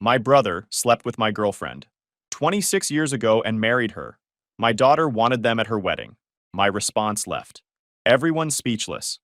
My brother slept with my girlfriend 26 years ago and married her. My daughter wanted them at her wedding. My response left everyone speechless.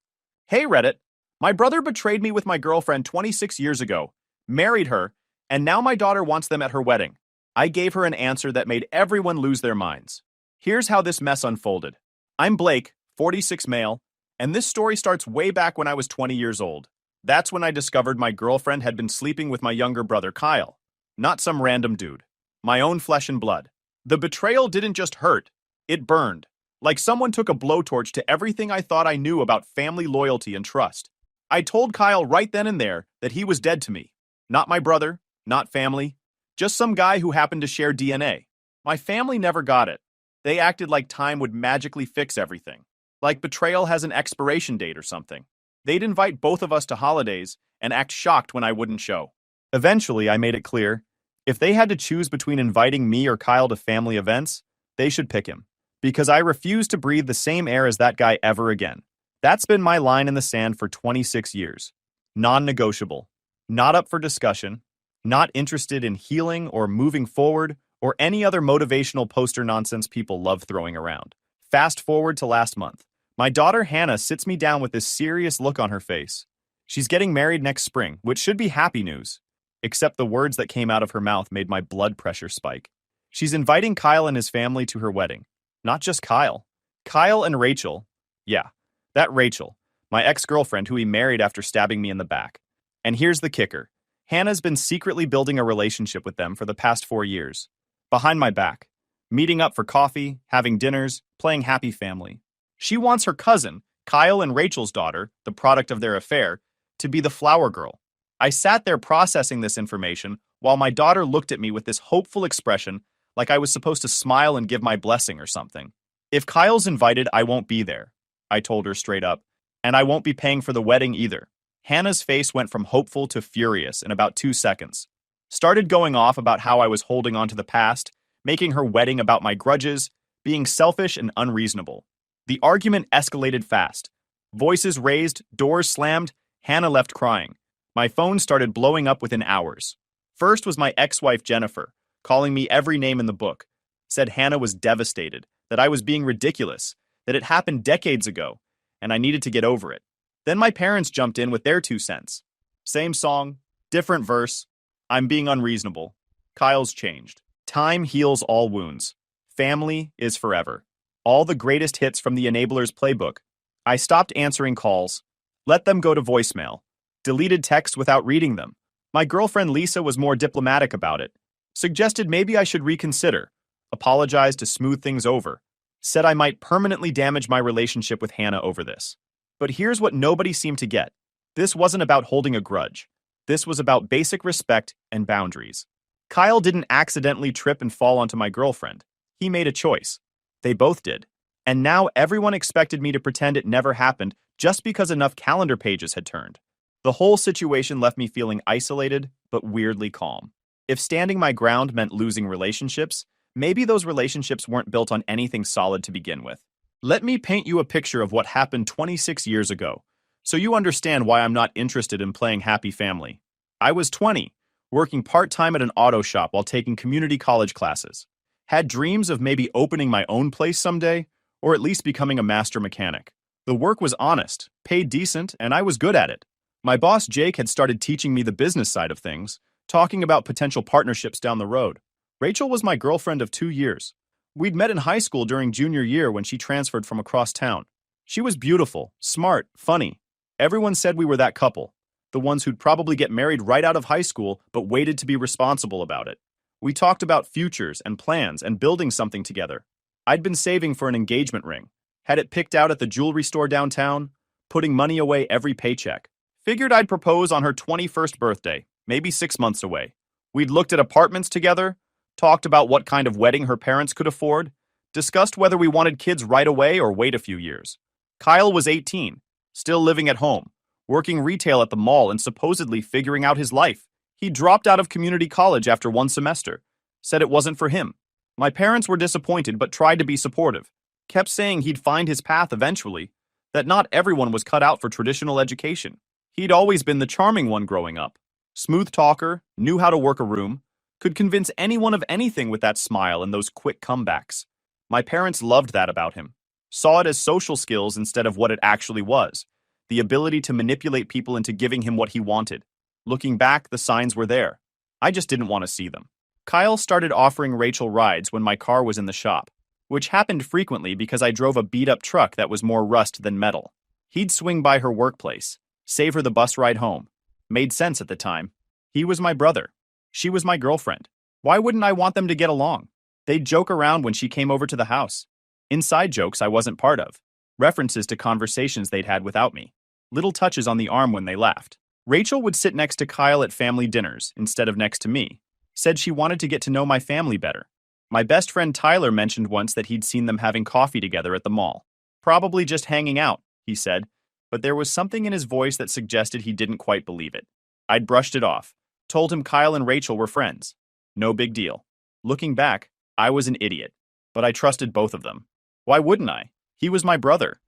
Hey Reddit, my brother betrayed me with my girlfriend 26 years ago, married her, and now my daughter wants them at her wedding. I gave her an answer that made everyone lose their minds. Here's how this mess unfolded. I'm Blake, 46 male, and this story starts way back when I was 20 years old. That's when I discovered my girlfriend had been sleeping with my younger brother Kyle. Not some random dude. My own flesh and blood. The betrayal didn't just hurt, it burned. Like someone took a blowtorch to everything I thought I knew about family loyalty and trust. I told Kyle right then and there that he was dead to me. Not my brother, not family, just some guy who happened to share DNA. My family never got it. They acted like time would magically fix everything. Like betrayal has an expiration date or something. They'd invite both of us to holidays and act shocked when I wouldn't show. Eventually, I made it clear, if they had to choose between inviting me or Kyle to family events, they should pick him. Because I refuse to breathe the same air as that guy ever again. That's been my line in the sand for 26 years. Non-negotiable. Not up for discussion. Not interested in healing or moving forward or any other motivational poster nonsense people love throwing around. Fast forward to last month. My daughter Hannah sits me down with this serious look on her face. She's getting married next spring, which should be happy news. Except the words that came out of her mouth made my blood pressure spike. She's inviting Kyle and his family to her wedding. Not just Kyle. Kyle and Rachel. Yeah, that Rachel, my ex-girlfriend who he married after stabbing me in the back. And here's the kicker. Hannah's been secretly building a relationship with them for the past 4 years. Behind my back. Meeting up for coffee, having dinners, playing happy family. She wants her cousin, Kyle and Rachel's daughter, the product of their affair, to be the flower girl. I sat there processing this information while my daughter looked at me with this hopeful expression like I was supposed to smile and give my blessing or something. If Kyle's invited, I won't be there, I told her straight up, and I won't be paying for the wedding either. Hannah's face went from hopeful to furious in about 2 seconds. Started going off about how I was holding on to the past, making her wedding about my grudges, being selfish and unreasonable. The argument escalated fast. Voices raised, doors slammed, Hannah left crying. My phone started blowing up within hours. First was my ex-wife Jennifer, calling me every name in the book. Said Hannah was devastated, that I was being ridiculous, that it happened decades ago, and I needed to get over it. Then my parents jumped in with their 2 cents. Same song, different verse. I'm being unreasonable. Kyle's changed. Time heals all wounds. Family is forever. All the greatest hits from the Enablers playbook. I stopped answering calls. Let them go to voicemail. Deleted texts without reading them. My girlfriend Lisa was more diplomatic about it. Suggested maybe I should reconsider. Apologized to smooth things over. Said I might permanently damage my relationship with Hannah over this. But here's what nobody seemed to get. This wasn't about holding a grudge. This was about basic respect and boundaries. Kyle didn't accidentally trip and fall onto my girlfriend. He made a choice. They both did. And now everyone expected me to pretend it never happened just because enough calendar pages had turned. The whole situation left me feeling isolated, but weirdly calm. If standing my ground meant losing relationships, maybe those relationships weren't built on anything solid to begin with. Let me paint you a picture of what happened 26 years ago, so you understand why I'm not interested in playing happy family. I was 20, working part-time at an auto shop while taking community college classes. Had dreams of maybe opening my own place someday, or at least becoming a master mechanic. The work was honest, paid decent, and I was good at it. My boss Jake had started teaching me the business side of things, talking about potential partnerships down the road. Rachel was my girlfriend of 2 years. We'd met in high school during junior year when she transferred from across town. She was beautiful, smart, funny. Everyone said we were that couple, the ones who'd probably get married right out of high school but waited to be responsible about it. We talked about futures and plans and building something together. I'd been saving for an engagement ring, had it picked out at the jewelry store downtown, putting money away every paycheck. Figured I'd propose on her 21st birthday, maybe 6 months away. We'd looked at apartments together, talked about what kind of wedding her parents could afford, discussed whether we wanted kids right away or wait a few years. Kyle was 18, still living at home, working retail at the mall and supposedly figuring out his life. He dropped out of community college after 1 semester, said it wasn't for him. My parents were disappointed but tried to be supportive, kept saying he'd find his path eventually, that not everyone was cut out for traditional education. He'd always been the charming one growing up. Smooth talker, knew how to work a room, could convince anyone of anything with that smile and those quick comebacks. My parents loved that about him. Saw it as social skills instead of what it actually was. The ability to manipulate people into giving him what he wanted. Looking back, the signs were there. I just didn't want to see them. Kyle started offering Rachel rides when my car was in the shop, which happened frequently because I drove a beat-up truck that was more rust than metal. He'd swing by her workplace, save her the bus ride home. Made sense at the time. He was my brother. She was my girlfriend. Why wouldn't I want them to get along? They'd joke around when she came over to the house. Inside jokes I wasn't part of. References to conversations they'd had without me. Little touches on the arm when they laughed. Rachel would sit next to Kyle at family dinners instead of next to me. Said she wanted to get to know my family better. My best friend Tyler mentioned once that he'd seen them having coffee together at the mall. Probably just hanging out, he said, but there was something in his voice that suggested he didn't quite believe it. I'd brushed it off, told him Kyle and Rachel were friends. No big deal. Looking back, I was an idiot, but I trusted both of them. Why wouldn't I? He was my brother,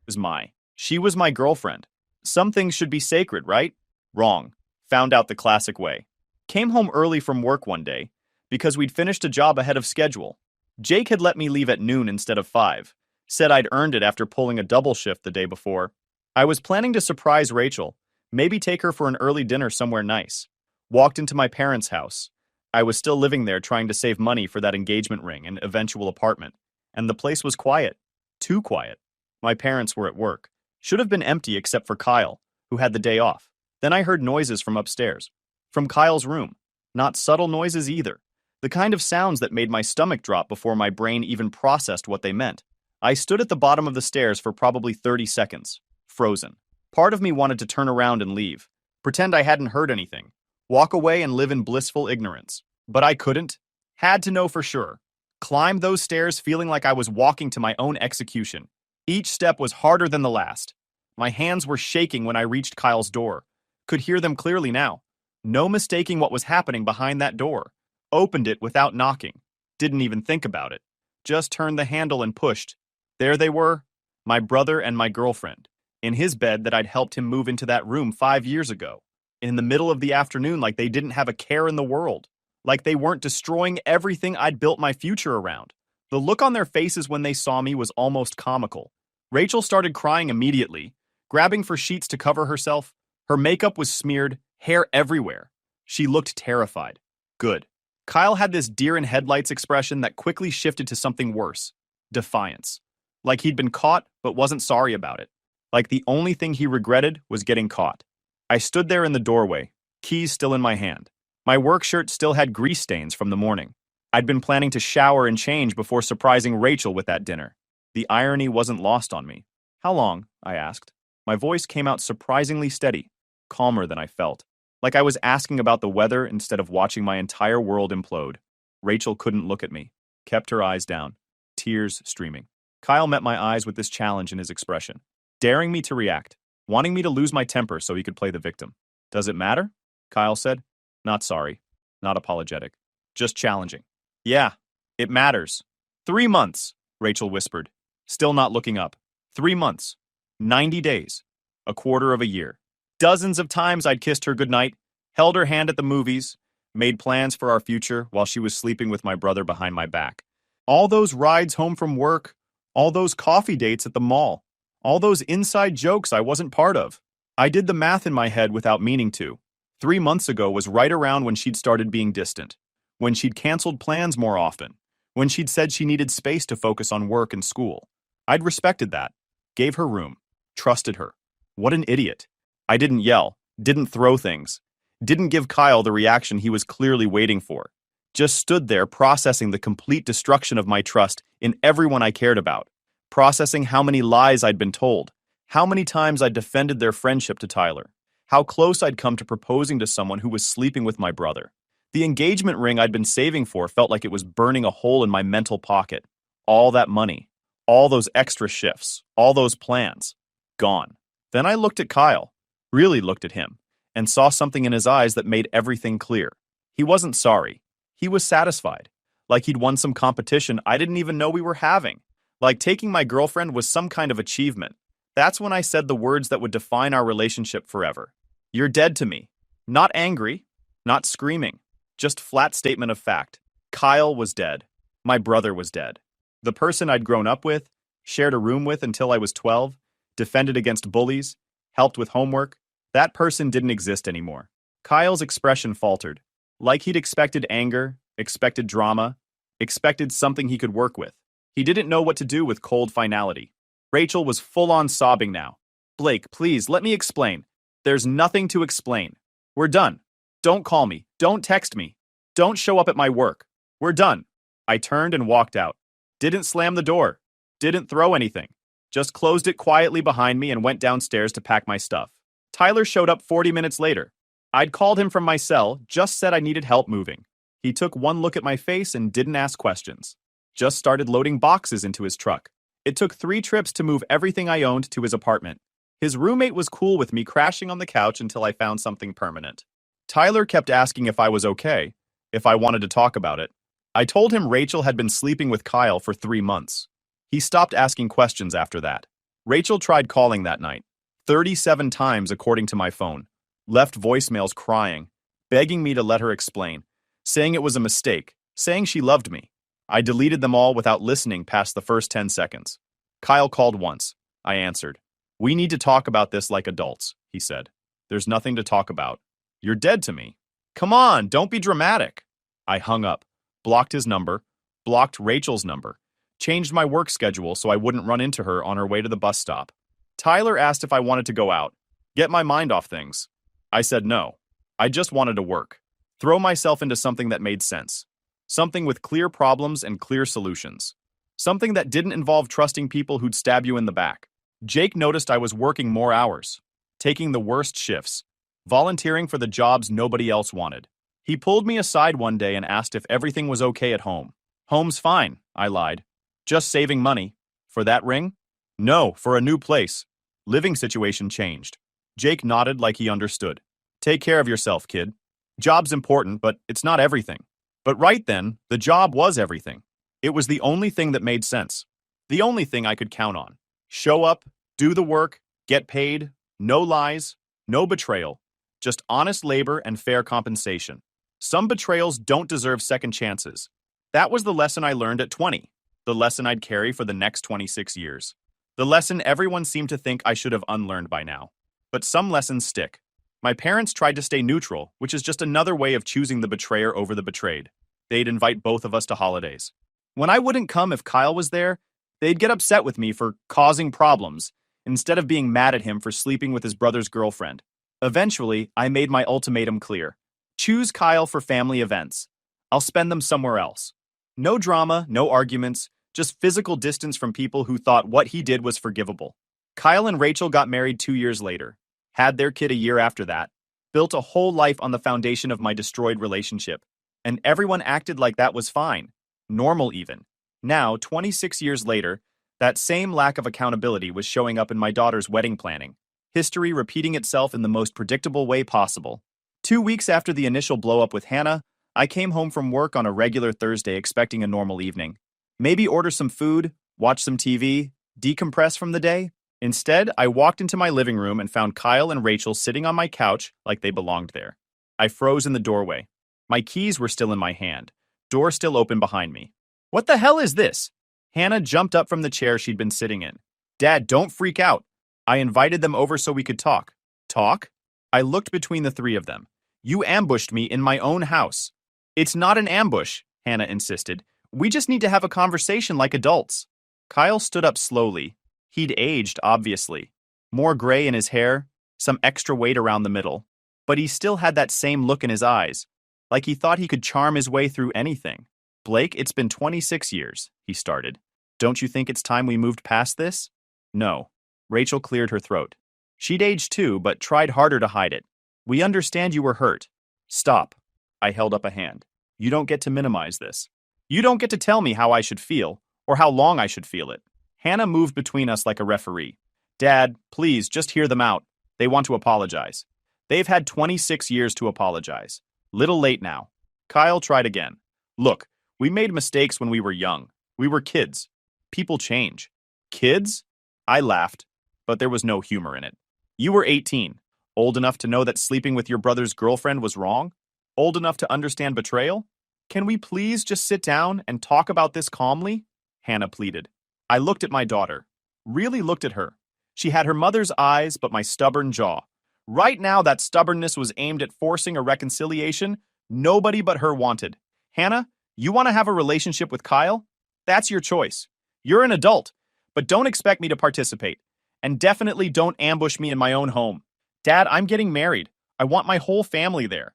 she was my girlfriend. Some things should be sacred, right? Wrong. Found out the classic way. Came home early from work one day because we'd finished a job ahead of schedule. Jake had let me leave at noon instead of 5. Said I'd earned it after pulling a double shift the day before. I was planning to surprise Rachel, maybe take her for an early dinner somewhere nice. Walked into my parents' house. I was still living there trying to save money for that engagement ring and eventual apartment, and the place was quiet. Too quiet. My parents were at work. Should have been empty except for Kyle, who had the day off. Then I heard noises from upstairs. From Kyle's room. Not subtle noises either. The kind of sounds that made my stomach drop before my brain even processed what they meant. I stood at the bottom of the stairs for probably 30 seconds. Frozen. Part of me wanted to turn around and leave. Pretend I hadn't heard anything. Walk away and live in blissful ignorance. But I couldn't. Had to know for sure. Climbed those stairs feeling like I was walking to my own execution. Each step was harder than the last. My hands were shaking when I reached Kyle's door. Could hear them clearly now. No mistaking what was happening behind that door. Opened it without knocking. Didn't even think about it. Just turned the handle and pushed. There they were, my brother and my girlfriend, in his bed that I'd helped him move into that room 5 years ago. In the middle of the afternoon like they didn't have a care in the world. Like they weren't destroying everything I'd built my future around. The look on their faces when they saw me was almost comical. Rachel started crying immediately, grabbing for sheets to cover herself. Her makeup was smeared, hair everywhere. She looked terrified. Good. Kyle had this deer in headlights expression that quickly shifted to something worse. Defiance. Like he'd been caught, but wasn't sorry about it. Like the only thing he regretted was getting caught. I stood there in the doorway, keys still in my hand. My work shirt still had grease stains from the morning. I'd been planning to shower and change before surprising Rachel with that dinner. The irony wasn't lost on me. How long? I asked. My voice came out surprisingly steady, calmer than I felt. Like I was asking about the weather instead of watching my entire world implode. Rachel couldn't look at me, kept her eyes down, tears streaming. Kyle met my eyes with this challenge in his expression, daring me to react, wanting me to lose my temper so he could play the victim. Does it matter? Kyle said. Not sorry, not apologetic, just challenging. Yeah, it matters. 3 months, Rachel whispered, still not looking up. 3 months, 90 days, a quarter of a year. Dozens of times I'd kissed her goodnight, held her hand at the movies, made plans for our future while she was sleeping with my brother behind my back. All those rides home from work, all those coffee dates at the mall, all those inside jokes I wasn't part of. I did the math in my head without meaning to. 3 months ago was right around when she'd started being distant, when she'd canceled plans more often, when she'd said she needed space to focus on work and school. I'd respected that, gave her room, trusted her. What an idiot. I didn't yell, didn't throw things, didn't give Kyle the reaction he was clearly waiting for. Just stood there processing the complete destruction of my trust in everyone I cared about, processing how many lies I'd been told, how many times I'd defended their friendship to Tyler, how close I'd come to proposing to someone who was sleeping with my brother. The engagement ring I'd been saving for felt like it was burning a hole in my mental pocket. All that money, all those extra shifts, all those plans, gone. Then I looked at Kyle, really looked at him, and saw something in his eyes that made everything clear. He wasn't sorry. He was satisfied. Like he'd won some competition I didn't even know we were having. Like taking my girlfriend was some kind of achievement. That's when I said the words that would define our relationship forever. You're dead to me. Not angry, Not screaming. Just flat statement of fact. Kyle was dead. My brother was dead. The person I'd grown up with, shared a room with until I was 12, defended against bullies, helped with homework, that person didn't exist anymore. Kyle's expression faltered, like he'd expected anger, expected drama, expected something he could work with. He didn't know what to do with cold finality. Rachel was full-on sobbing now. Blake, please, let me explain. There's nothing to explain. We're done. Don't call me. Don't text me. Don't show up at my work. We're done. I turned and walked out. Didn't slam the door. Didn't throw anything. Just closed it quietly behind me and went downstairs to pack my stuff. Tyler showed up 40 minutes later. I'd called him from my cell, just said I needed help moving. He took one look at my face and didn't ask questions. Just started loading boxes into his truck. It took 3 trips to move everything I owned to his apartment. His roommate was cool with me crashing on the couch until I found something permanent. Tyler kept asking if I was okay, if I wanted to talk about it. I told him Rachel had been sleeping with Kyle for 3 months. He stopped asking questions after that. Rachel tried calling that night, 37 times according to my phone, left voicemails crying, begging me to let her explain, saying it was a mistake, saying she loved me. I deleted them all without listening past the first 10 seconds. Kyle called once. I answered. We need to talk about this like adults, he said. There's nothing to talk about. You're dead to me. Come on, don't be dramatic. I hung up, blocked his number, blocked Rachel's number, changed my work schedule so I wouldn't run into her on her way to the bus stop. Tyler asked if I wanted to go out, get my mind off things. I said no. I just wanted to work, throw myself into something that made sense, something with clear problems and clear solutions, something that didn't involve trusting people who'd stab you in the back. Jake noticed I was working more hours, taking the worst shifts, volunteering for the jobs nobody else wanted. He pulled me aside one day and asked if everything was okay at home. Home's fine, I lied. Just saving money. For that ring? No, for a new place. Living situation changed. Jake nodded like he understood. Take care of yourself, kid. Job's important, but it's not everything. But right then, the job was everything. It was the only thing that made sense. The only thing I could count on. Show up, do the work, get paid, no lies, no betrayal, just honest labor and fair compensation. Some betrayals don't deserve second chances. That was the lesson I learned at 20, the lesson I'd carry for the next 26 years. The lesson everyone seemed to think I should have unlearned by now. But some lessons stick. My parents tried to stay neutral, which is just another way of choosing the betrayer over the betrayed. They'd invite both of us to holidays. When I wouldn't come if Kyle was there, they'd get upset with me for causing problems, instead of being mad at him for sleeping with his brother's girlfriend. Eventually, I made my ultimatum clear. Choose Kyle for family events. I'll spend them somewhere else. No drama, no arguments, just physical distance from people who thought what he did was forgivable. Kyle and Rachel got married 2 years later, had their kid a year after that, built a whole life on the foundation of my destroyed relationship, and everyone acted like that was fine, normal even. Now, 26 years later, that same lack of accountability was showing up in my daughter's wedding planning, history repeating itself in the most predictable way possible. 2 weeks after the initial blow-up with Hannah, I came home from work on a regular Thursday expecting a normal evening. Maybe order some food, watch some TV, decompress from the day. Instead, I walked into my living room and found Kyle and Rachel sitting on my couch like they belonged there. I froze in the doorway. My keys were still in my hand, door still open behind me. What the hell is this? Hannah jumped up from the chair she'd been sitting in. Dad, don't freak out. I invited them over so we could talk. Talk? I looked between the 3 of them. You ambushed me in my own house. It's not an ambush, Hannah insisted. We just need to have a conversation like adults. Kyle stood up slowly. He'd aged, obviously. More gray in his hair, some extra weight around the middle. But he still had that same look in his eyes, like he thought he could charm his way through anything. Blake, it's been 26 years, he started. Don't you think it's time we moved past this? No. Rachel cleared her throat. She'd aged too, but tried harder to hide it. We understand you were hurt. Stop. I held up a hand. You don't get to minimize this. You don't get to tell me how I should feel, or how long I should feel it. Hannah moved between us like a referee. Dad, please, just hear them out. They want to apologize. They've had 26 years to apologize. Little late now. Kyle tried again. Look, we made mistakes when we were young. We were kids. People change. Kids? I laughed, but there was no humor in it. You were 18, old enough to know that sleeping with your brother's girlfriend was wrong? Old enough to understand betrayal? Can we please just sit down and talk about this calmly? Hannah pleaded. I looked at my daughter. Really looked at her. She had her mother's eyes, but my stubborn jaw. Right now, that stubbornness was aimed at forcing a reconciliation nobody but her wanted. Hannah, you want to have a relationship with Kyle? That's your choice. You're an adult, but don't expect me to participate. And definitely don't ambush me in my own home. Dad, I'm getting married. I want my whole family there.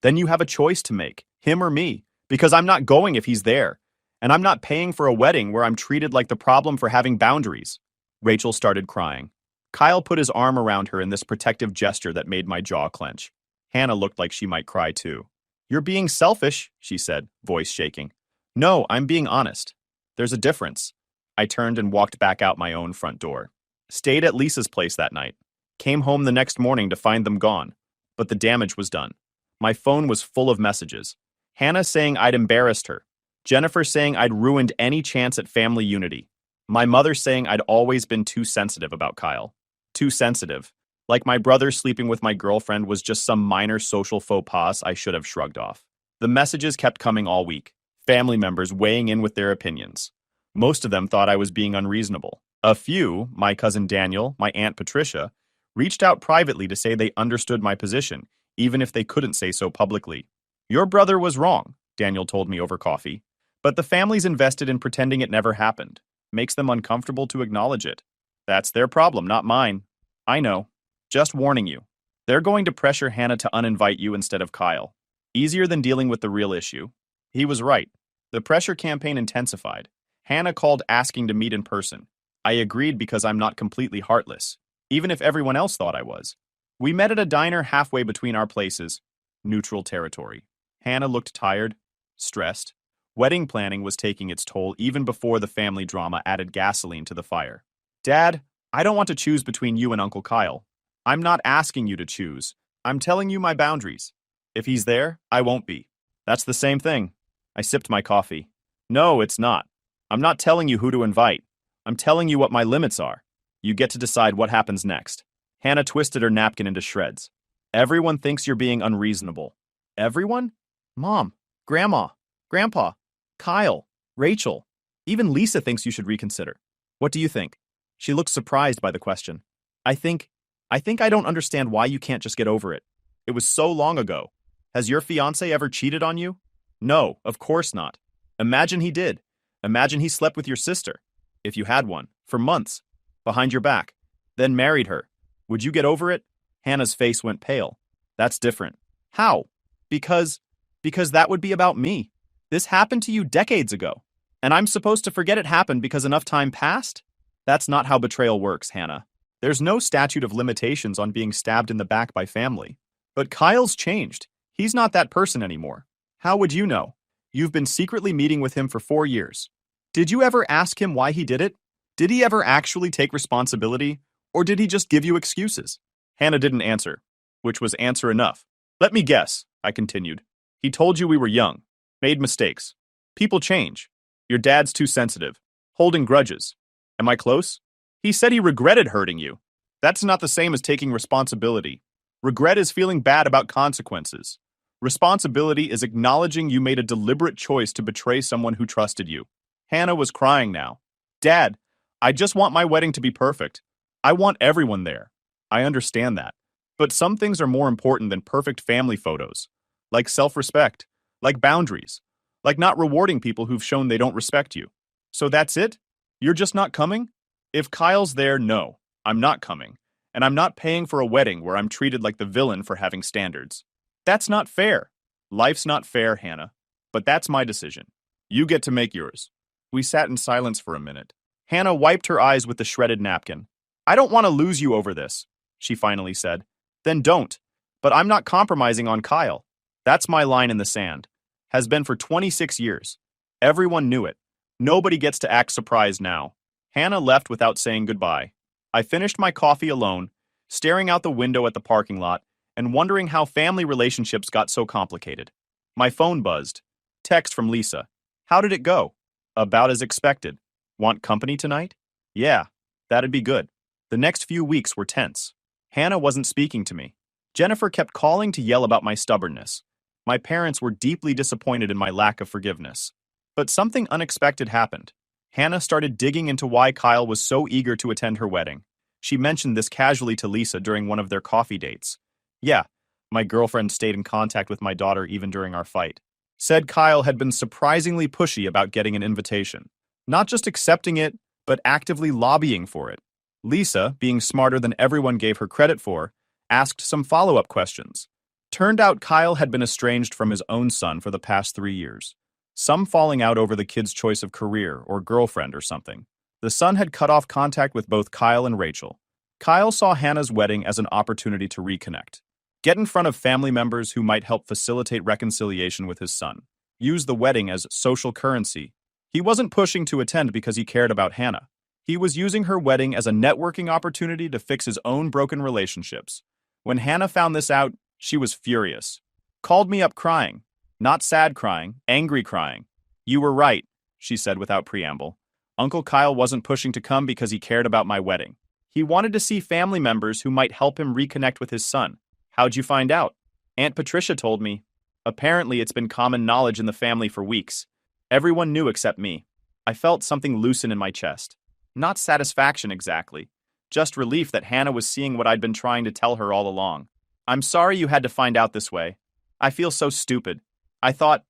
Then you have a choice to make, him or me, because I'm not going if he's there. And I'm not paying for a wedding where I'm treated like the problem for having boundaries. Rachel started crying. Kyle put his arm around her in this protective gesture that made my jaw clench. Hannah looked like she might cry too. You're being selfish, she said, voice shaking. No, I'm being honest. There's a difference. I turned and walked back out my own front door. Stayed at Lisa's place that night. Came home the next morning to find them gone. But the damage was done. My phone was full of messages. Hannah saying I'd embarrassed her. Jennifer saying I'd ruined any chance at family unity. My mother saying I'd always been too sensitive about Kyle. Too sensitive. Like my brother sleeping with my girlfriend was just some minor social faux pas I should have shrugged off. The messages kept coming all week. Family members weighing in with their opinions. Most of them thought I was being unreasonable. A few, my cousin Daniel, my Aunt Patricia, reached out privately to say they understood my position, even if they couldn't say so publicly. Your brother was wrong, Daniel told me over coffee. But the family's invested in pretending it never happened. Makes them uncomfortable to acknowledge it. That's their problem, not mine. I know. Just warning you. They're going to pressure Hannah to uninvite you instead of Kyle. Easier than dealing with the real issue. He was right. The pressure campaign intensified. Hannah called asking to meet in person. I agreed because I'm not completely heartless, even if everyone else thought I was. We met at a diner halfway between our places. Neutral territory. Hannah looked tired, stressed. Wedding planning was taking its toll even before the family drama added gasoline to the fire. Dad, I don't want to choose between you and Uncle Kyle. I'm not asking you to choose. I'm telling you my boundaries. If he's there, I won't be. That's the same thing. I sipped my coffee. No, it's not. I'm not telling you who to invite. I'm telling you what my limits are. You get to decide what happens next. Hannah twisted her napkin into shreds. Everyone thinks you're being unreasonable. Everyone? Mom, Grandma, Grandpa, Kyle, Rachel. Even Lisa thinks you should reconsider. What do you think? She looked surprised by the question. I think I don't understand why you can't just get over it. It was so long ago. Has your fiancé ever cheated on you? No, of course not. Imagine he did. Imagine he slept with your sister, if you had one, for months, behind your back, then married her. Would you get over it? Hannah's face went pale. That's different. How? Because that would be about me. This happened to you decades ago, and I'm supposed to forget it happened because enough time passed? That's not how betrayal works, Hannah. There's no statute of limitations on being stabbed in the back by family. But Kyle's changed. He's not that person anymore. How would you know? You've been secretly meeting with him for 4 years. Did you ever ask him why he did it? Did he ever actually take responsibility? Or did he just give you excuses? Hannah didn't answer, which was answer enough. Let me guess, I continued. He told you we were young, made mistakes. People change. Your dad's too sensitive, holding grudges. Am I close? He said he regretted hurting you. That's not the same as taking responsibility. Regret is feeling bad about consequences. Responsibility is acknowledging you made a deliberate choice to betray someone who trusted you. Hannah was crying now. Dad, I just want my wedding to be perfect. I want everyone there. I understand that. But some things are more important than perfect family photos. Like self-respect. Like boundaries. Like not rewarding people who've shown they don't respect you. So that's it? You're just not coming? If Kyle's there, no, I'm not coming. And I'm not paying for a wedding where I'm treated like the villain for having standards. That's not fair. Life's not fair, Hannah. But that's my decision. You get to make yours. We sat in silence for a minute. Hannah wiped her eyes with the shredded napkin. I don't want to lose you over this, she finally said. Then don't. But I'm not compromising on Kyle. That's my line in the sand. Has been for 26 years. Everyone knew it. Nobody gets to act surprised now. Hannah left without saying goodbye. I finished my coffee alone, staring out the window at the parking lot and wondering how family relationships got so complicated. My phone buzzed. Text from Lisa. How did it go? About as expected. Want company tonight? Yeah, that'd be good. The next few weeks were tense. Hannah wasn't speaking to me. Jennifer kept calling to yell about my stubbornness. My parents were deeply disappointed in my lack of forgiveness. But something unexpected happened. Hannah started digging into why Kyle was so eager to attend her wedding. She mentioned this casually to Lisa during one of their coffee dates. Yeah, my girlfriend stayed in contact with my daughter even during our fight. Said Kyle had been surprisingly pushy about getting an invitation. Not just accepting it, but actively lobbying for it. Lisa, being smarter than everyone gave her credit for, asked some follow-up questions. Turned out Kyle had been estranged from his own son for the past 3 years. Some falling out over the kid's choice of career or girlfriend or something. The son had cut off contact with both Kyle and Rachel. Kyle saw Hannah's wedding as an opportunity to reconnect. Get in front of family members who might help facilitate reconciliation with his son. Use the wedding as social currency. He wasn't pushing to attend because he cared about Hannah. He was using her wedding as a networking opportunity to fix his own broken relationships. When Hannah found this out, she was furious. Called me up crying. Not sad crying, angry crying. You were right, she said without preamble. Uncle Kyle wasn't pushing to come because he cared about my wedding. He wanted to see family members who might help him reconnect with his son. How'd you find out? Aunt Patricia told me. Apparently, it's been common knowledge in the family for weeks. Everyone knew except me. I felt something loosen in my chest. Not satisfaction exactly. Just relief that Hannah was seeing what I'd been trying to tell her all along. I'm sorry you had to find out this way. I feel so stupid. I thought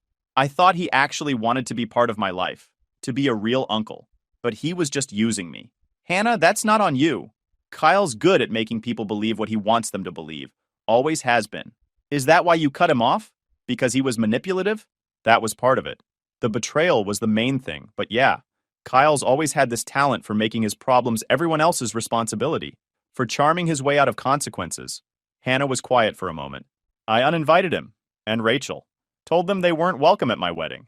he actually wanted to be part of my life, to be a real uncle, but he was just using me. Hannah, that's not on you. Kyle's good at making people believe what he wants them to believe, always has been. Is that why you cut him off? Because he was manipulative? That was part of it. The betrayal was the main thing, but yeah, Kyle's always had this talent for making his problems everyone else's responsibility, for charming his way out of consequences. Hannah was quiet for a moment. I uninvited him, and Rachel. Told them they weren't welcome at my wedding.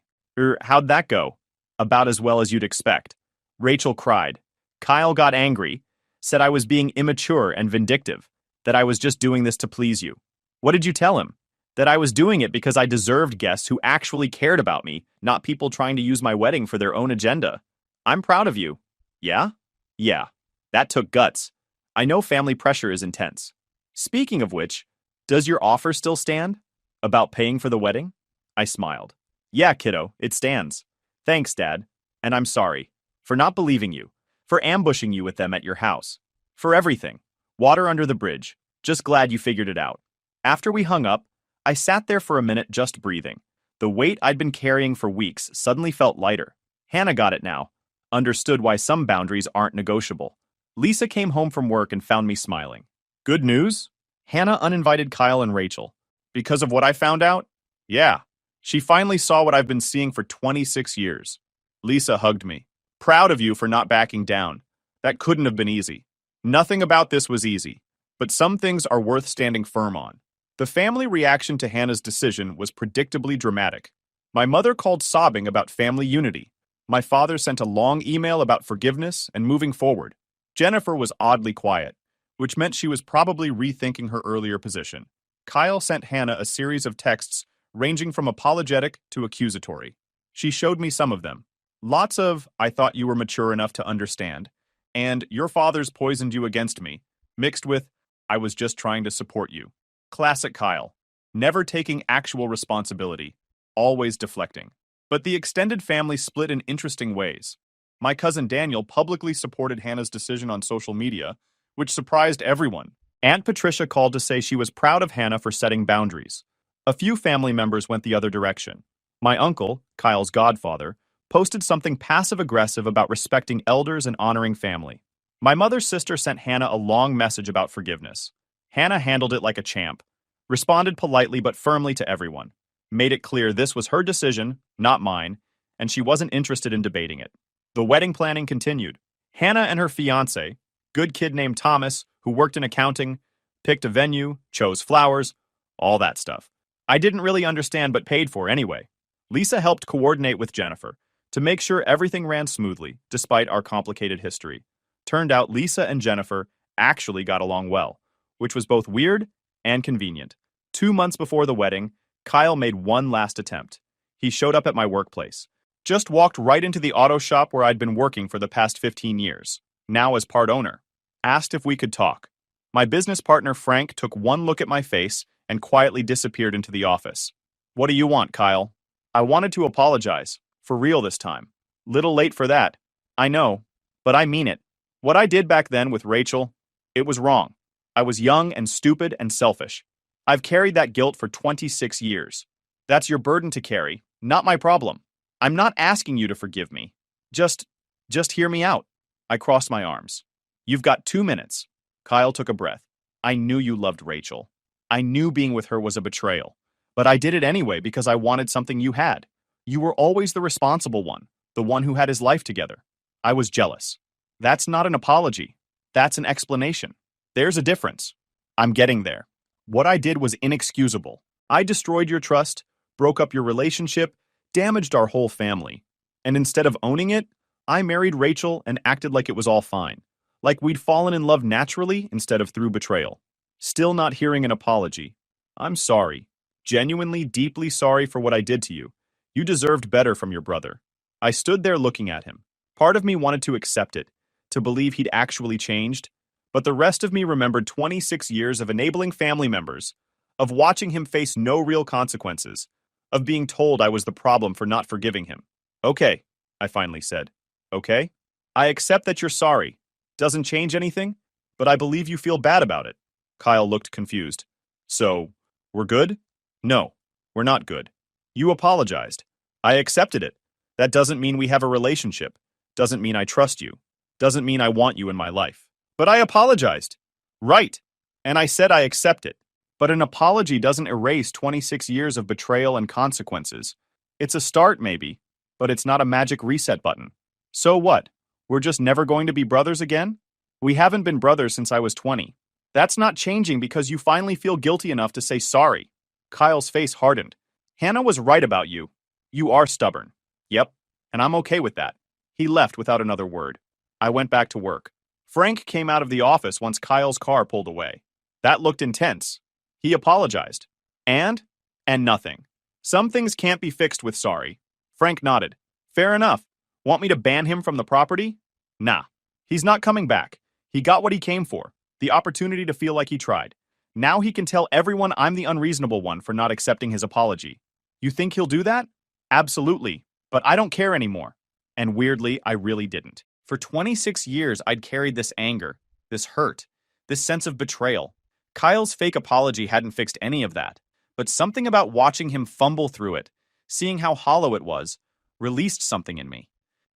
How'd that go? About as well as you'd expect. Rachel cried. Kyle got angry, said I was being immature and vindictive, that I was just doing this to please you. What did you tell him? That I was doing it because I deserved guests who actually cared about me, not people trying to use my wedding for their own agenda. I'm proud of you. Yeah? Yeah. That took guts. I know family pressure is intense. Speaking of which, does your offer still stand? About paying for the wedding? I smiled. Yeah, kiddo, it stands. Thanks, Dad. And I'm sorry. For not believing you. For ambushing you with them at your house. For everything. Water under the bridge. Just glad you figured it out. After we hung up, I sat there for a minute just breathing. The weight I'd been carrying for weeks suddenly felt lighter. Hannah got it now. Understood why some boundaries aren't negotiable. Lisa came home from work and found me smiling. Good news? Hannah uninvited Kyle and Rachel. Because of what I found out? Yeah. She finally saw what I've been seeing for 26 years. Lisa hugged me. Proud of you for not backing down. That couldn't have been easy. Nothing about this was easy. But some things are worth standing firm on. The family reaction to Hannah's decision was predictably dramatic. My mother called sobbing about family unity. My father sent a long email about forgiveness and moving forward. Jennifer was oddly quiet, which meant she was probably rethinking her earlier position. Kyle sent Hannah a series of texts ranging from apologetic to accusatory. She showed me some of them. Lots of, I thought you were mature enough to understand, and your father's poisoned you against me, mixed with, I was just trying to support you. Classic Kyle. Never taking actual responsibility, always deflecting. But the extended family split in interesting ways. My cousin Daniel publicly supported Hannah's decision on social media, which surprised everyone. Aunt Patricia called to say she was proud of Hannah for setting boundaries. A few family members went the other direction. My uncle, Kyle's godfather, posted something passive-aggressive about respecting elders and honoring family. My mother's sister sent Hannah a long message about forgiveness. Hannah handled it like a champ, responded politely but firmly to everyone, made it clear this was her decision, not mine, and she wasn't interested in debating it. The wedding planning continued. Hannah and her fiancé, good kid named Thomas, who worked in accounting, picked a venue, chose flowers, all that stuff. I didn't really understand but paid for anyway. Lisa helped coordinate with Jennifer to make sure everything ran smoothly, despite our complicated history. Turned out Lisa and Jennifer actually got along well, which was both weird and convenient. 2 months before the wedding, Kyle made one last attempt. He showed up at my workplace. Just walked right into the auto shop where I'd been working for the past 15 years, now as part owner. Asked if we could talk. My business partner Frank took one look at my face and quietly disappeared into the office. What do you want, Kyle? I wanted to apologize. For real this time. Little late for that. I know. But I mean it. What I did back then with Rachel, it was wrong. I was young and stupid and selfish. I've carried that guilt for 26 years. That's your burden to carry, not my problem. I'm not asking you to forgive me. Just, just hear me out. I crossed my arms. You've got 2 minutes. Kyle took a breath. I knew you loved Rachel. I knew being with her was a betrayal. But I did it anyway because I wanted something you had. You were always the responsible one, the one who had his life together. I was jealous. That's not an apology. That's an explanation. There's a difference. I'm getting there. What I did was inexcusable. I destroyed your trust, broke up your relationship, damaged our whole family. And instead of owning it, I married Rachel and acted like it was all fine. Like we'd fallen in love naturally instead of through betrayal. Still not hearing an apology. I'm sorry. Genuinely, deeply sorry for what I did to you. You deserved better from your brother. I stood there looking at him. Part of me wanted to accept it, to believe he'd actually changed, but the rest of me remembered 26 years of enabling family members, of watching him face no real consequences, of being told I was the problem for not forgiving him. Okay, I finally said. Okay? I accept that you're sorry. Doesn't change anything, but I believe you feel bad about it. Kyle looked confused. So, we're good? No, we're not good. You apologized. I accepted it. That doesn't mean we have a relationship. Doesn't mean I trust you. Doesn't mean I want you in my life. But I apologized. Right. And I said I accept it. But an apology doesn't erase 26 years of betrayal and consequences. It's a start, maybe, but it's not a magic reset button. So what? We're just never going to be brothers again? We haven't been brothers since I was 20. That's not changing because you finally feel guilty enough to say sorry. Kyle's face hardened. Hannah was right about you. You are stubborn. Yep, and I'm okay with that. He left without another word. I went back to work. Frank came out of the office once Kyle's car pulled away. That looked intense. He apologized. And nothing. Some things can't be fixed with sorry. Frank nodded. Fair enough. Want me to ban him from the property? Nah. He's not coming back. He got what he came for. The opportunity to feel like he tried. Now he can tell everyone I'm the unreasonable one for not accepting his apology. You think he'll do that? Absolutely. But I don't care anymore. And weirdly, I really didn't. For 26 years, I'd carried this anger, this hurt, this sense of betrayal. Kyle's fake apology hadn't fixed any of that. But something about watching him fumble through it, seeing how hollow it was, released something in me.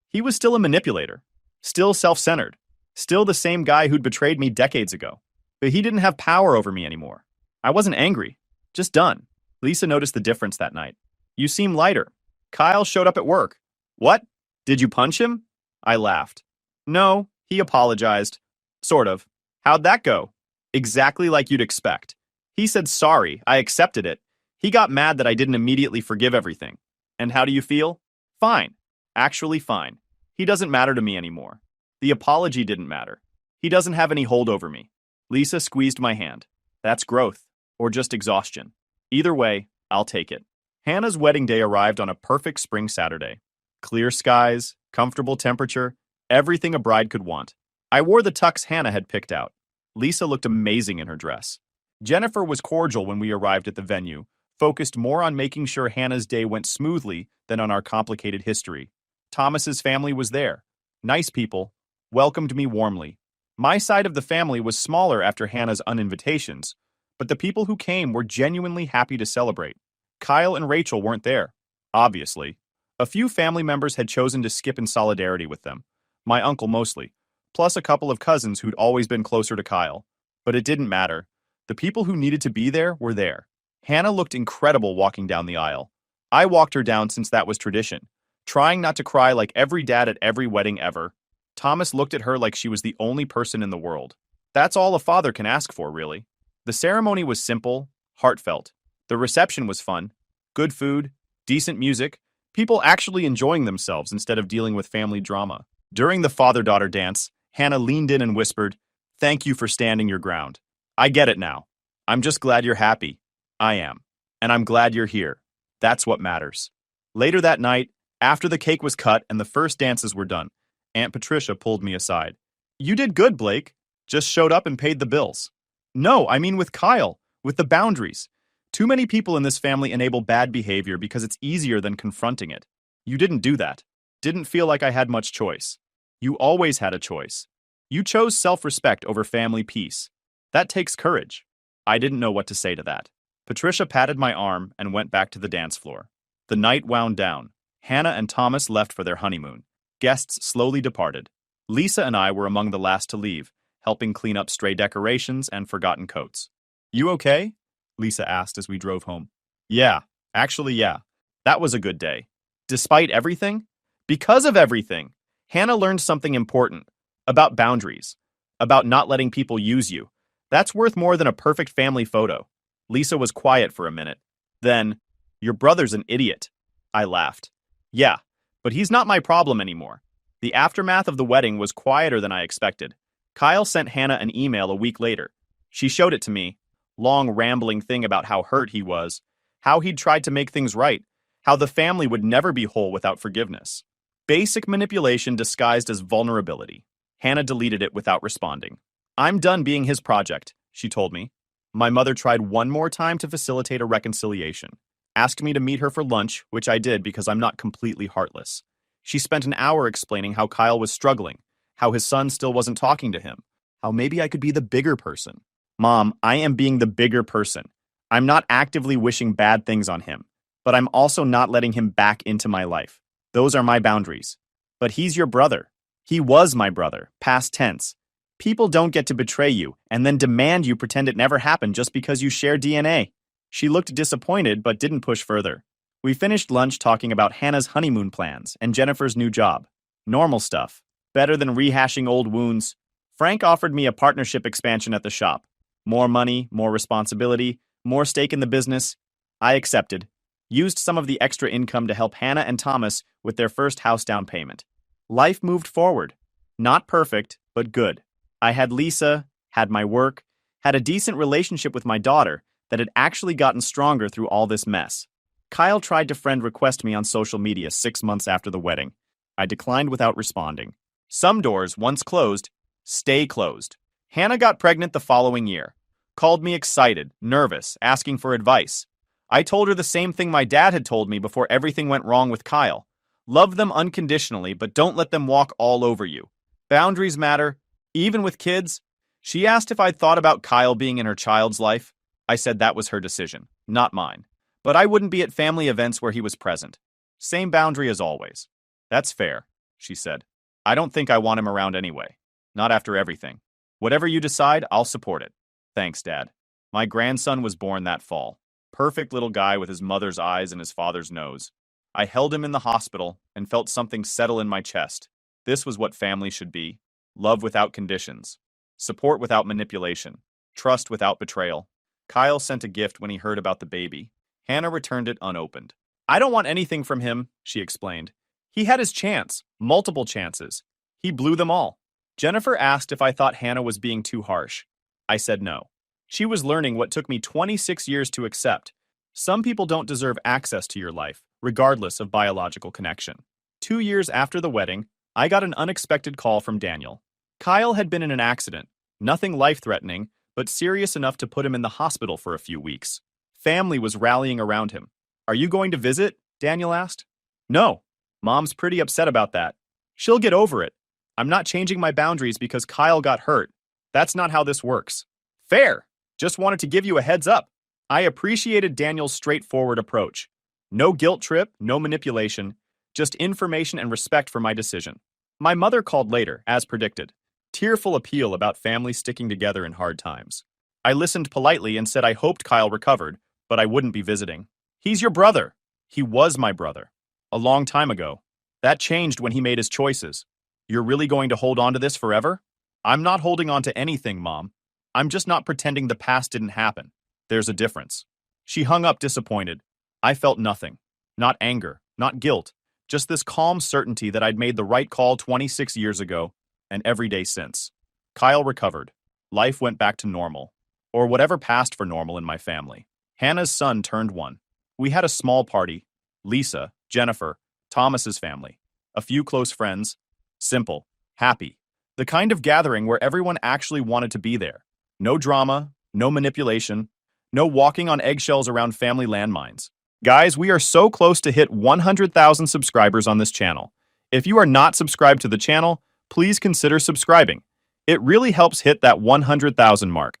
He was still a manipulator, still self-centered, still the same guy who'd betrayed me decades ago. But he didn't have power over me anymore. I wasn't angry, just done. Lisa noticed the difference that night. You seem lighter. Kyle showed up at work. What? Did you punch him? I laughed. No, he apologized. Sort of. How'd that go? Exactly like you'd expect. He said sorry, I accepted it. He got mad that I didn't immediately forgive everything. And how do you feel? Fine. Actually fine. He doesn't matter to me anymore. The apology didn't matter. He doesn't have any hold over me. Lisa squeezed my hand. That's growth, or just exhaustion. Either way, I'll take it. Hannah's wedding day arrived on a perfect spring Saturday. Clear skies, comfortable temperature, everything a bride could want. I wore the tux Hannah had picked out. Lisa looked amazing in her dress. Jennifer was cordial when we arrived at the venue, focused more on making sure Hannah's day went smoothly than on our complicated history. Thomas's family was there. Nice people, welcomed me warmly. My side of the family was smaller after Hannah's uninvitations, but the people who came were genuinely happy to celebrate. Kyle and Rachel weren't there, obviously. A few family members had chosen to skip in solidarity with them, my uncle mostly, plus a couple of cousins who'd always been closer to Kyle. But it didn't matter. The people who needed to be there were there. Hannah looked incredible walking down the aisle. I walked her down since that was tradition, trying not to cry like every dad at every wedding ever. Thomas looked at her like she was the only person in the world. That's all a father can ask for, really. The ceremony was simple, heartfelt. The reception was fun. Good food, decent music, people actually enjoying themselves instead of dealing with family drama. During the father-daughter dance, Hannah leaned in and whispered, "Thank you for standing your ground. I get it now. I'm just glad you're happy. I am. And I'm glad you're here. That's what matters." Later that night, after the cake was cut and the first dances were done, Aunt Patricia pulled me aside. "You did good, Blake. Just showed up and paid the bills." "No, I mean with Kyle, with the boundaries. Too many people in this family enable bad behavior because it's easier than confronting it. You didn't do that. Didn't feel like I had much choice. You always had a choice. You chose self-respect over family peace. That takes courage. I didn't know what to say to that. Patricia patted my arm and went back to the dance floor. The night wound down. Hannah and Thomas left for their honeymoon. Guests slowly departed. Lisa and I were among the last to leave, helping clean up stray decorations and forgotten coats. You okay? Lisa asked as we drove home. Yeah, actually, yeah. That was a good day. Despite everything? Because of everything. Hannah learned something important. About boundaries. About not letting people use you. That's worth more than a perfect family photo. Lisa was quiet for a minute. Then, your brother's an idiot. I laughed. Yeah, but he's not my problem anymore. The aftermath of the wedding was quieter than I expected. Kyle sent Hannah an email a week later. She showed it to me. Long rambling thing about how hurt he was, how he'd tried to make things right, how the family would never be whole without forgiveness. Basic manipulation disguised as vulnerability. Hannah deleted it without responding. I'm done being his project, she told me. My mother tried one more time to facilitate a reconciliation. Asked me to meet her for lunch, which I did because I'm not completely heartless. She spent an hour explaining how Kyle was struggling, how his son still wasn't talking to him, how maybe I could be the bigger person. Mom, I am being the bigger person. I'm not actively wishing bad things on him, but I'm also not letting him back into my life. Those are my boundaries. But he's your brother. He was my brother, past tense. People don't get to betray you and then demand you pretend it never happened just because you share DNA. She looked disappointed but didn't push further. We finished lunch talking about Hannah's honeymoon plans and Jennifer's new job. Normal stuff. Better than rehashing old wounds. Frank offered me a partnership expansion at the shop. More money, more responsibility, more stake in the business. I accepted. Used some of the extra income to help Hannah and Thomas with their first house down payment. Life moved forward. Not perfect, but good. I had Lisa, had my work, had a decent relationship with my daughter that had actually gotten stronger through all this mess. Kyle tried to friend request me on social media 6 months after the wedding. I declined without responding. Some doors, once closed, stay closed. Hannah got pregnant the following year. Called me excited, nervous, asking for advice. I told her the same thing my dad had told me before everything went wrong with Kyle. Love them unconditionally, but don't let them walk all over you. Boundaries matter, even with kids. She asked if I'd thought about Kyle being in her child's life. I said that was her decision, not mine. But I wouldn't be at family events where he was present. Same boundary as always. That's fair, she said. I don't think I want him around anyway. Not after everything. Whatever you decide, I'll support it. Thanks, Dad. My grandson was born that fall. Perfect little guy with his mother's eyes and his father's nose. I held him in the hospital and felt something settle in my chest. This was what family should be. Love without conditions. Support without manipulation. Trust without betrayal. Kyle sent a gift when he heard about the baby. Hannah returned it unopened. I don't want anything from him, she explained. He had his chance, multiple chances. He blew them all. Jennifer asked if I thought Hannah was being too harsh. I said no. She was learning what took me 26 years to accept. Some people don't deserve access to your life, regardless of biological connection. 2 years after the wedding, I got an unexpected call from Daniel. Kyle had been in an accident, nothing life-threatening, but serious enough to put him in the hospital for a few weeks. Family was rallying around him. Are you going to visit? Daniel asked. No. Mom's pretty upset about that. She'll get over it. I'm not changing my boundaries because Kyle got hurt. That's not how this works. Fair. Just wanted to give you a heads up. I appreciated Daniel's straightforward approach. No guilt trip, no manipulation, just information and respect for my decision. My mother called later, as predicted. Tearful appeal about families sticking together in hard times. I listened politely and said I hoped Kyle recovered, but I wouldn't be visiting. He's your brother. He was my brother. A long time ago. That changed when he made his choices. You're really going to hold on to this forever? I'm not holding on to anything, Mom. I'm just not pretending the past didn't happen. There's a difference. She hung up disappointed. I felt nothing. Not anger, not guilt. Just this calm certainty that I'd made the right call 26 years ago, and every day since. Kyle recovered. Life went back to normal. Or whatever passed for normal in my family. Hannah's son turned 1. We had a small party. Lisa, Jennifer, Thomas's family. A few close friends. Simple. Happy. The kind of gathering where everyone actually wanted to be there. No drama, no manipulation, No walking on eggshells around family landmines. Guys, we are so close to hit 100,000 subscribers on this channel. If you are not subscribed to the channel, please consider subscribing. It really helps hit that 100,000 mark.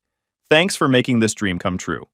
Thanks for making this dream come true.